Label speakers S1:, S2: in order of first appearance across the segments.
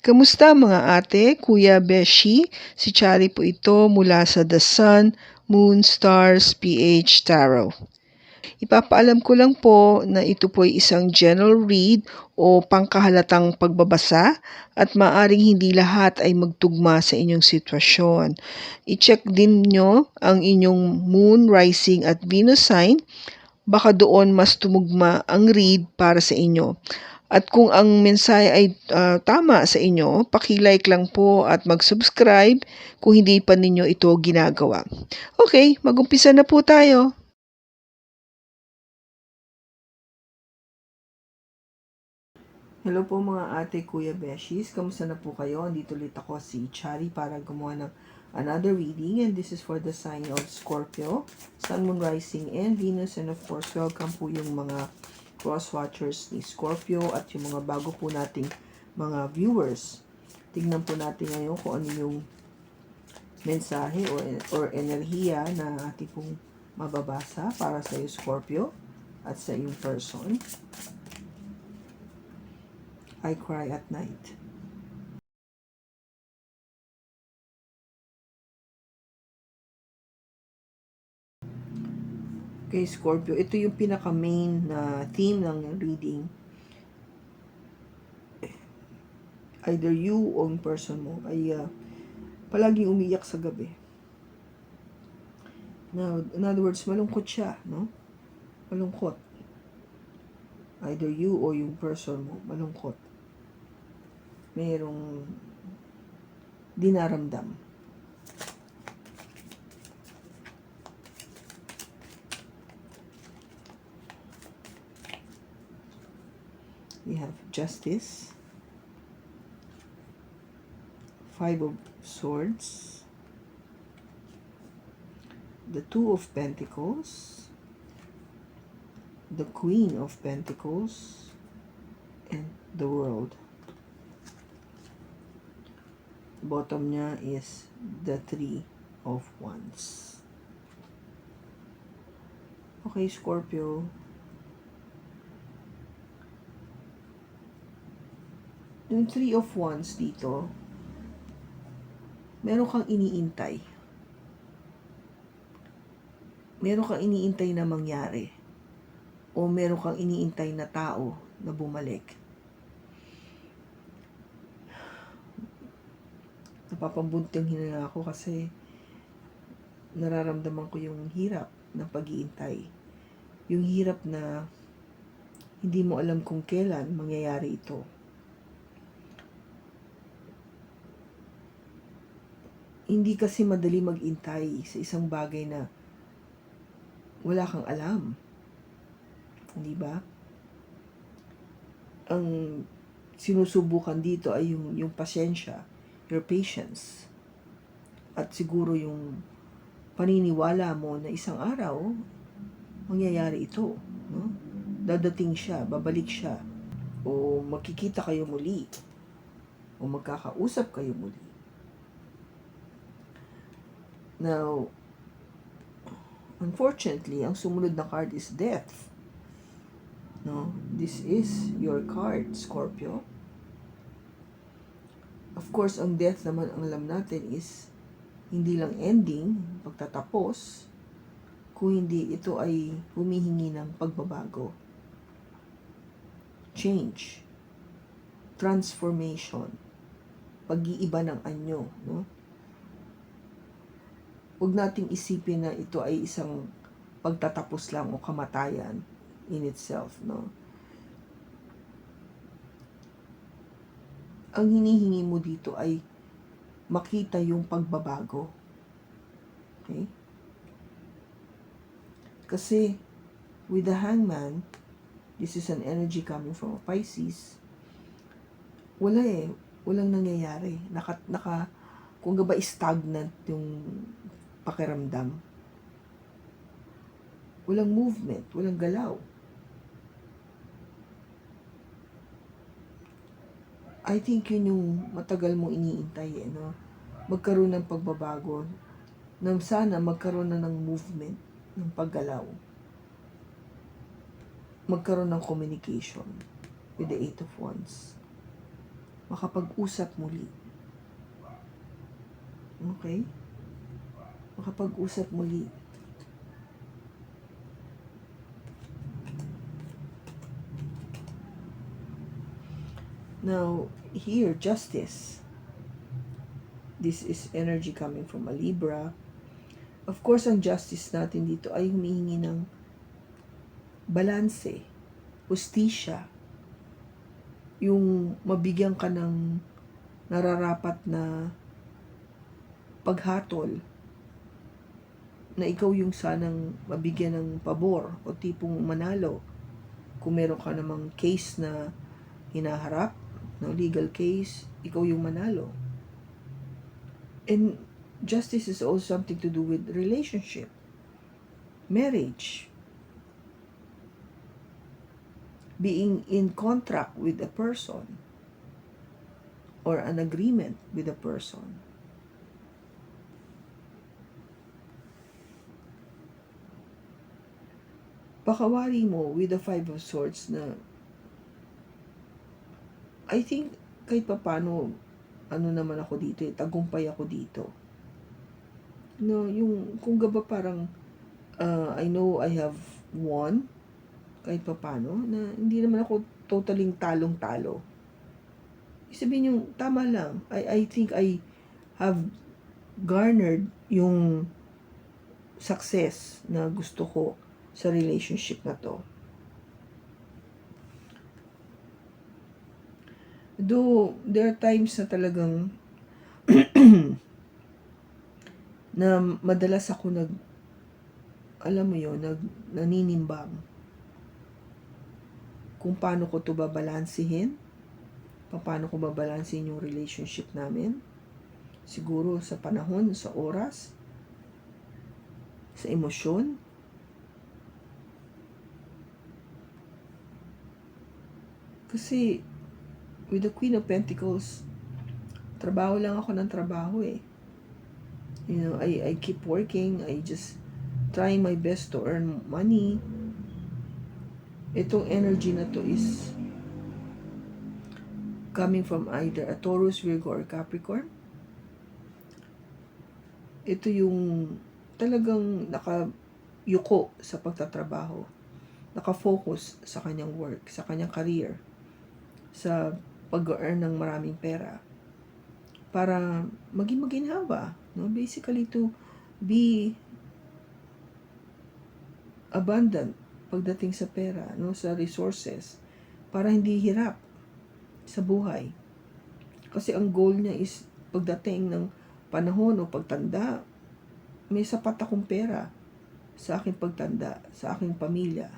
S1: Kamusta mga ate, kuya, beshi? Si Chari po ito mula sa The Sun, Moon, Stars, PH Tarot. Ipapaalam ko lang po na ito po ay isang general read o pangkahalatang pagbabasa at maaring hindi lahat ay magtugma sa inyong sitwasyon. I-check din nyo ang inyong Moon, Rising at Venus sign. Baka doon mas tumugma ang read para sa inyo. At kung ang mensahe ay tama sa inyo, paki-like lang po at mag-subscribe kung hindi pa ninyo ito ginagawa. Okay, mag-umpisa na po tayo. Hello po mga ate, kuya, beshies. Kamusta na po kayo? Andito ulit ako si Chari para gumawa ng another reading. And this is for the sign of Scorpio, Sun, Moon, Rising, and Venus. And of course, welcome po yung mga cross-watchers ni Scorpio at yung mga bago po nating mga viewers. Tignan po natin ngayon kung ano yung mensahe or enerhiya na ating pong mababasa para sa iyo, Scorpio, at sa iyong person. I cry at night. Okay, Scorpio, ito yung pinaka-main na theme ng reading. Either you o yung person mo ay palaging umiyak sa gabi. Now, in other words, malungkot siya, no? Malungkot. Either you o yung person mo, malungkot. Mayroong dinaramdam. We have Justice, Five of Swords, the Two of Pentacles, the Queen of Pentacles, and the World. Bottom niya is the Three of Wands. Okay, Scorpio. Yung Three of Wands dito, meron kang iniintay. Meron kang iniintay na mangyari. O meron kang iniintay na tao na bumalik. Napapambunting hinala ako kasi nararamdaman ko yung hirap ng pag-iintay. Yung hirap na hindi mo alam kung kailan mangyayari ito. Hindi kasi madali mag-intay sa isang bagay na wala kang alam. Hindi ba? Ang sinusubukan dito ay yung pasensya, your patience. At siguro yung paniniwala mo na isang araw, mangyayari ito. No? Dadating siya, babalik siya. O makikita kayo muli. O magkakausap kayo muli. Now, unfortunately, ang sumunod na card is Death. No, this is your card, Scorpio. Of course, ang death naman, ang alam natin is hindi lang ending, pagtatapos, kung hindi ito ay humihingi ng pagbabago. Change. Transformation. Pag-iiba ng anyo, no? Huwag nating isipin na ito ay isang pagtatapos lang o kamatayan in itself, no? Ang hinihingi mo dito ay makita yung pagbabago. Okay? Kasi with the Hangman, this is an energy coming from a Pisces, walang nangyayari. Kung ba stagnant yung pakiramdam. Walang movement, walang galaw. I think yun yung matagal mo iniintay, no? Magkaroon ng pagbabago, nang sana magkaroon na ng movement, ng paggalaw. Magkaroon ng communication with the Eight of Wands. makapag-usap muli. Okay? Makapag-usap muli. Now, here, justice. This is energy coming from a Libra. Of course, ang justice natin dito ay humihingi ng balanse, hustisya, yung mabigyan ka ng nararapat na paghatol, na ikaw yung sanang mabigyan ng pabor o tipong manalo. Kung meron ka namang case na hinaharap, no, legal case, ikaw yung manalo. And justice is also something to do with relationship, marriage, being in contract with a person or an agreement with a person. Pakawari mo with the Five of Swords na I think kahit papano naman ako dito, tagumpay ako dito. No, yung kung gaba parang I know I have won kahit papano, na hindi naman ako totaling talong-talo. Sabihin yung tama lang. I think I have garnered yung success na gusto ko sa relationship na to. Though there are times na talagang na madalas ako naninimbang kung paano ko to babalansihin, paano ko babalansin yung relationship namin. Siguro sa panahon, sa oras, sa emosyon. Kasi with the Queen of Pentacles, trabaho lang ako ng trabaho eh. You know, I keep working, I just try my best to earn money. Itong energy na to is coming from either a Taurus, Virgo, or Capricorn. Ito yung talagang nakayuko sa pagtatrabaho, nakafocus sa kanyang work, sa kanyang career, sa pag-earn ng maraming pera para maging maginhawa, no? Basically to be abundant pagdating sa pera, no, sa resources, para hindi hirap sa buhay. Kasi ang goal niya is pagdating ng panahon o pagtanda, may sapat akong pera sa aking pagtanda, sa aking pamilya,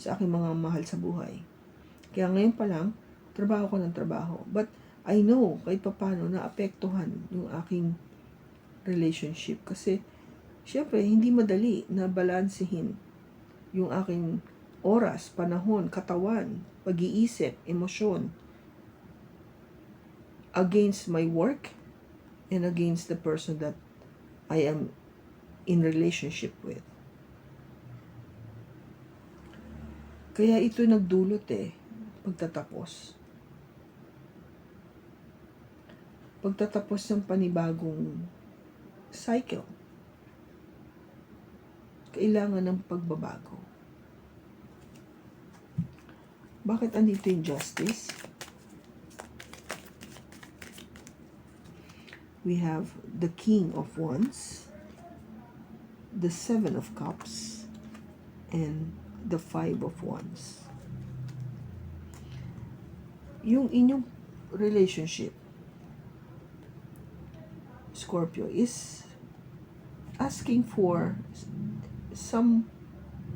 S1: sa aking mga mahal sa buhay. Kaya ngayon pa lang, trabaho ko ng trabaho. But I know kahit paano naapektuhan yung aking relationship. Kasi syempre, hindi madali na balansehin yung aking oras, panahon, katawan, pag-iisip, emosyon against my work and against the person that I am in relationship with. Kaya ito nagdulot pagtatapos ng panibagong cycle. Kailangan ng pagbabago. Bakit andito yung justice? We have the King of Wands, the Seven of Cups, and the Five of Wands. Yung inyong relationship, Scorpio, is asking for some,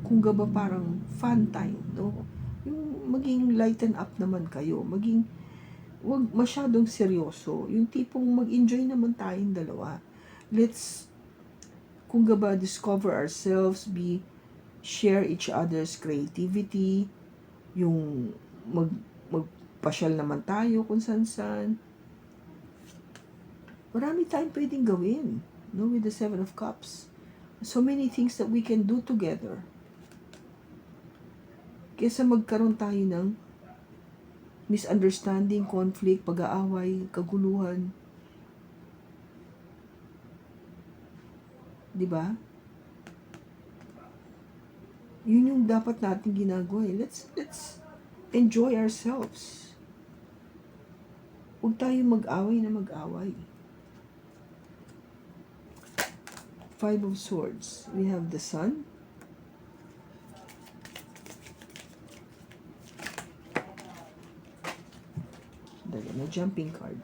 S1: kung gaba parang fun time, no? Yung maging lighten up naman kayo, wag masyadong seryoso, yung tipong mag-enjoy naman tayong dalawa. Let's, kung gaba, discover ourselves, share each other's creativity, yung magpasyal naman tayo kung saan-saan. Marami tayong pwedeng gawin, no, with the Seven of Cups. So many things that we can do together. Kesa magkaroon tayo ng misunderstanding, conflict, pag-aaway, kaguluhan. Di ba? Yun yung dapat natin ginagawa. Let's enjoy ourselves. Huwag tayo mag-away na mag-away. Five of Swords. We have the Sun. Dali na jumping card.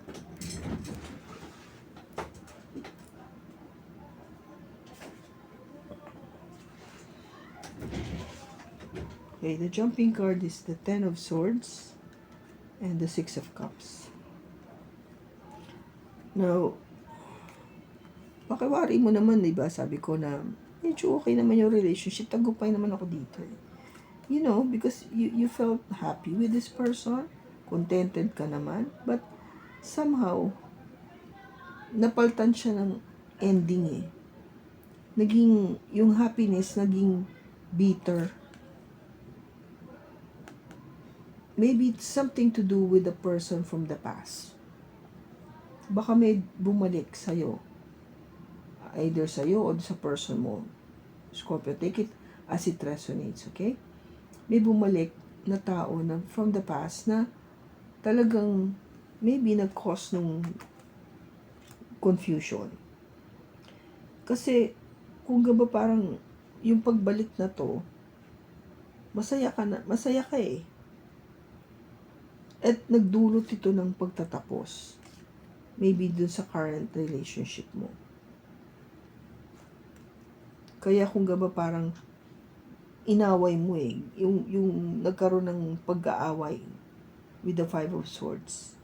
S1: Okay, the jumping card is the Ten of Swords and the Six of Cups. Now, pakiwari mo naman, diba? Sabi ko na, medyo okay naman yung relationship. Tagumpay naman ako dito. You know, because you felt happy with this person. Contented ka naman. But, somehow, napaltan siya ng ending eh. Naging, yung happiness, naging bitter. Maybe it's something to do with the person from the past. Baka may bumalik sa'yo. Either sa'yo o sa person mo. Scorpio, take it as it resonates, okay? May bumalik na tao na from the past na talagang maybe nag-cause ng confusion. Kasi, kung ba parang yung pagbalik na to, masaya ka eh. At nagdulot ito ng pagtatapos. Maybe dun sa current relationship mo. Kaya kung ba parang inaway mo eh. Yung nagkaroon ng pag-aaway with the Five of Swords.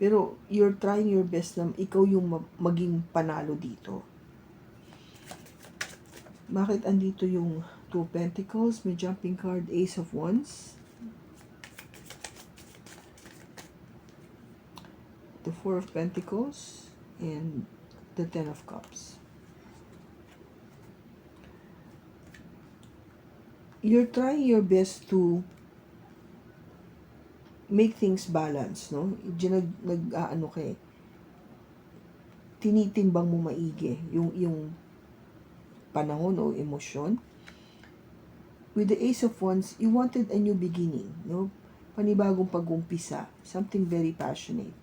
S1: Pero you're trying your best na ikaw yung maging panalo dito. Bakit andito yung Two of Pentacles? May jumping card, Ace of Wands. The Four of Pentacles and the Ten of Cups. You're trying your best to make things balance, no? Diyan nag-aano ka eh. Tinitimbang mo maigi yung panahon o emosyon. With the Ace of Wands, you wanted a new beginning, no? Panibagong pag-umpisa, something very passionate.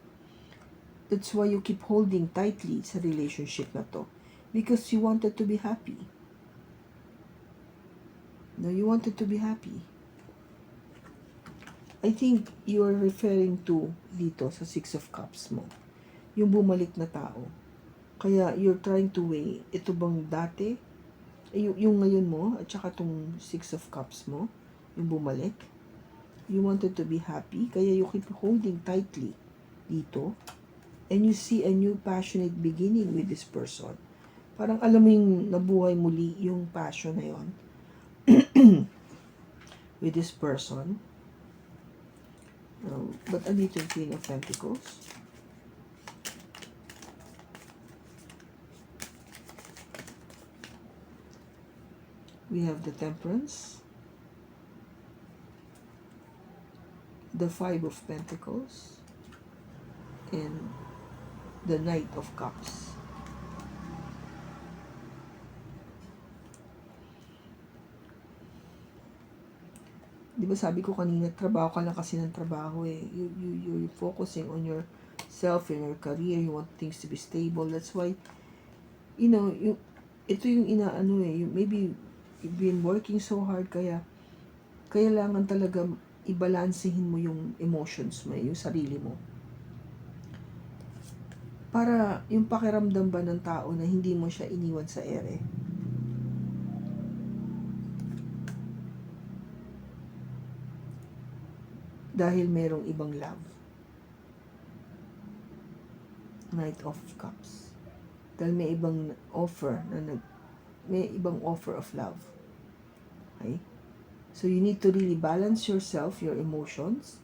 S1: That's why you keep holding tightly sa relationship na to. Because you wanted to be happy. No, you wanted to be happy. I think you are referring to dito sa Six of Cups mo. Yung bumalik na tao. Kaya you're trying to weigh, ito bang dati, yung ngayon mo, at saka itong Six of Cups mo, yung bumalik. You wanted to be happy, kaya you keep holding tightly dito. And you see a new passionate beginning with this person. Parang alam mo yung nabuhay muli yung passion na yon with this person. But andito yung Queen of Pentacles. We have the Temperance. The Five of Pentacles. And the Knight of Cups. Di ba sabi ko kanina, trabaho ka lang kasi ng trabaho eh. You're focusing on yourself and your career. You want things to be stable. That's why, you know, ito yung inaano eh. Maybe you've been working so hard kaya kailangan talaga ibalansehin mo yung emotions mo, yung sarili mo. Para yung pakiramdam ba ng tao na hindi mo siya iniwan sa ere. Dahil merong ibang love. Knight of Cups. Dahil may ibang offer may ibang offer of love. Okay? So you need to really balance yourself, your emotions,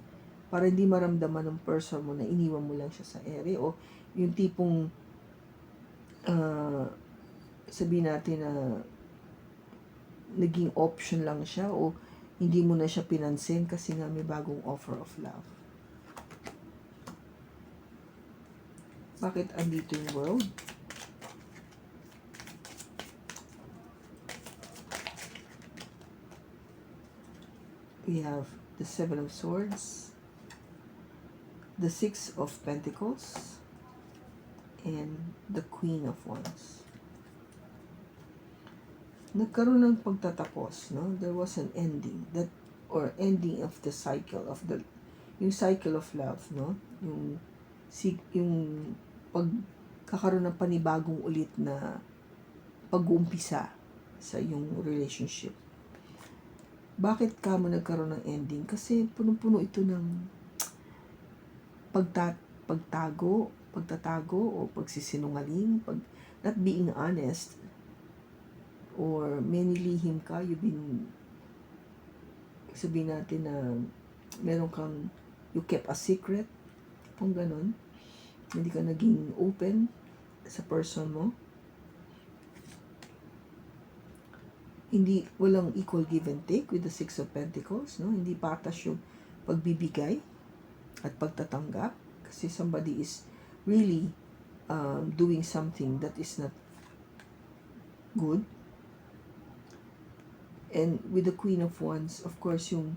S1: para hindi maramdaman ng person mo na iniwan mo lang siya sa ere o yung tipong sabihin natin na naging option lang siya o hindi mo na siya pinansin kasi nga may bagong offer of love. Bakit andito yung world? We have the Seven of Swords, the Six of Pentacles, and the Queen of Wands. Nagkaroon ng pagtatapos, no? There was an ending, that or ending of the cycle of yung cycle of love, no? Yung pagkakaroon ng panibagong ulit na pag-uumpisa sa yung relationship. Bakit ka mo nagkaroon ng ending? Kasi punong-puno ito ng pagtatago o pagsisinungaling, not being honest, or may nilihim ka, sabihin natin na you kept a secret, kung ganun, hindi ka naging open sa person mo, walang equal give and take with the Six of Pentacles, no? Hindi patas yung pagbibigay at pagtatanggap, kasi somebody is really doing something that is not good. And with the Queen of Wands, of course, yung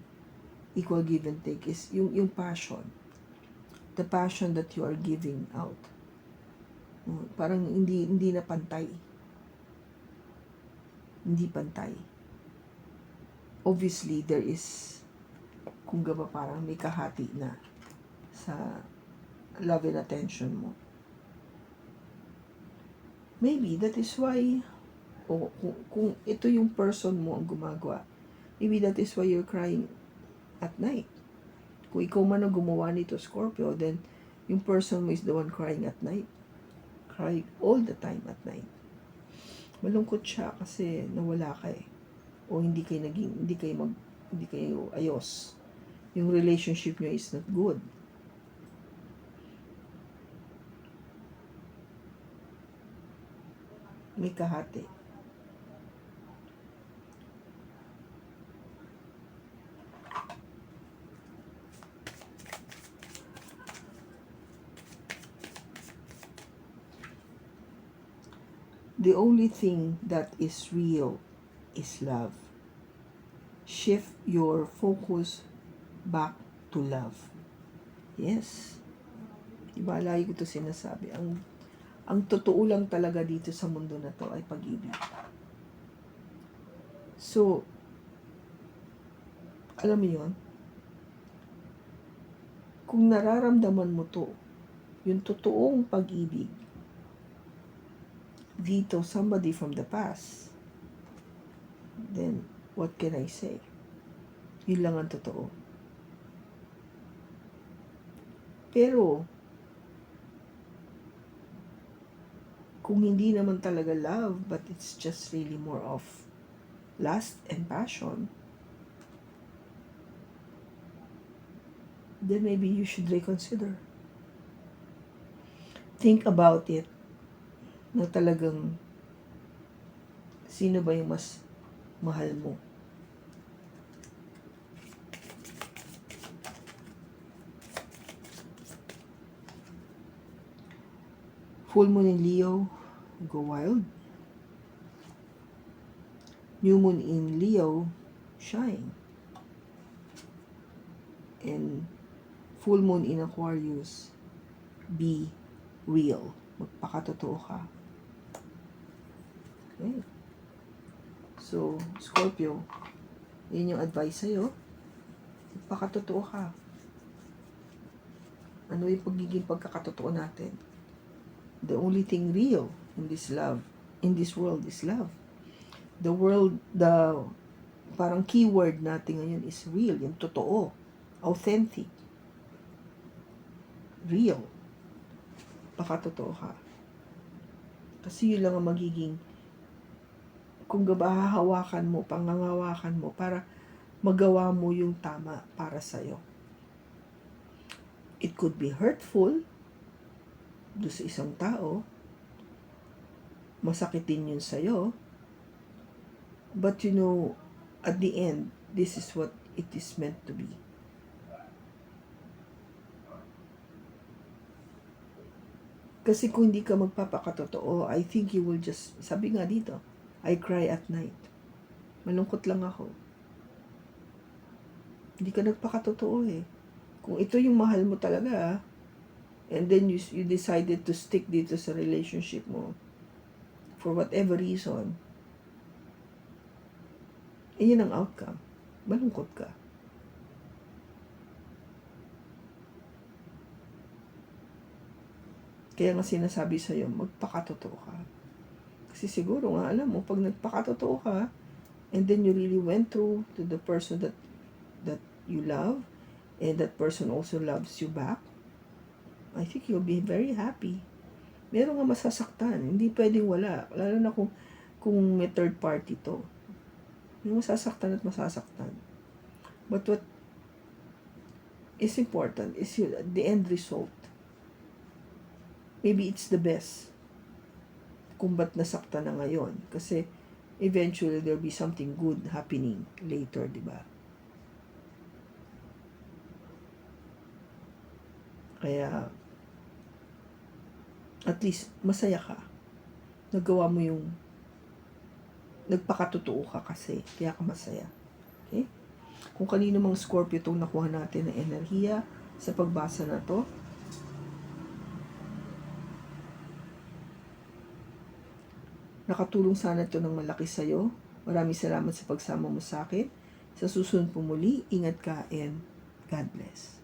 S1: equal give and take is yung passion, the passion that you are giving out. Parang hindi na pantay. Hindi pantay. Obviously, there is, kung gaba parang may kahati na sa love and attention mo. Maybe that is why, kung ito yung person mo ang gumagawa, maybe that is why you're crying at night. Kung ikaw man ang gumawa nito, Scorpio, then yung person mo is the one crying at night. Crying all the time at night. Malungkot siya kasi nawala ka eh. O hindi kayo ayos. Yung relationship nyo is not good. May kahati. The only thing that is real is love. Shift your focus back to love. Yes. Diba, lagi ko ito sinasabi. Ang totoo lang talaga dito sa mundo na to ay pag-ibig. So, alam mo yun? Kung nararamdaman mo to, yung totoong pag-ibig, dito somebody from the past, then what can I say? Yun lang ang totoo. Pero kung hindi naman talaga love, but it's just really more of lust and passion, then maybe you should reconsider. Think about it, na talagang sino ba yung mas mahal mo. Full moon in Leo, go wild. New moon in Leo, shine. And full moon in Aquarius, be real. Magpakatotoo ka. Okay. So, Scorpio, yun yung advice sa'yo. Magpakatotoo ka. Ano yung pagiging pagkakatotoo natin? The only thing real in this world is love. Parang keyword natin ngayon is real, yung totoo, authentic, real. Pakatotoo ka. Kasi yun lang ang magiging, kung pangangawakan mo para magawa mo yung tama para sa'yo. It could be hurtful do sa isang tao, masakit din yun sa'yo, but you know, at the end, this is what it is meant to be. Kasi kung hindi ka magpapakatotoo, I think you will just, sabi nga dito, I cry at night. Malungkot lang ako. Hindi ka nagpakatotoo eh. Kung ito yung mahal mo talaga, and then you decided to stick dito sa relationship mo, for whatever reason, yun ang outcome. Malungkot ka. Kaya nga sinasabi sa'yo, magpakatotoo ka. Kasi siguro nga, alam mo, pag nagpakatotoo ka, and then you really went through to the person that you love, and that person also loves you back, I think you'll be very happy. Meron nga masasaktan, hindi pwedeng wala. Lalo na kung may third party to. May masasaktan at masasaktan. But what is important is the end result. Maybe it's the best kung ba't nasaktan na ngayon. Kasi eventually there'll be something good happening later, di ba? Kaya at least masaya ka. Nagawa mo yung nagpakatotoo ka kasi. Kaya ka masaya. Okay? Kung kanino mang Scorpio itong nakuha natin na enerhiya sa pagbasa na to, nakatulong sana ito ng malaki sa'yo. Maraming salamat sa pagsama mo sa akin. Sa susunod po muli, ingat ka and God bless.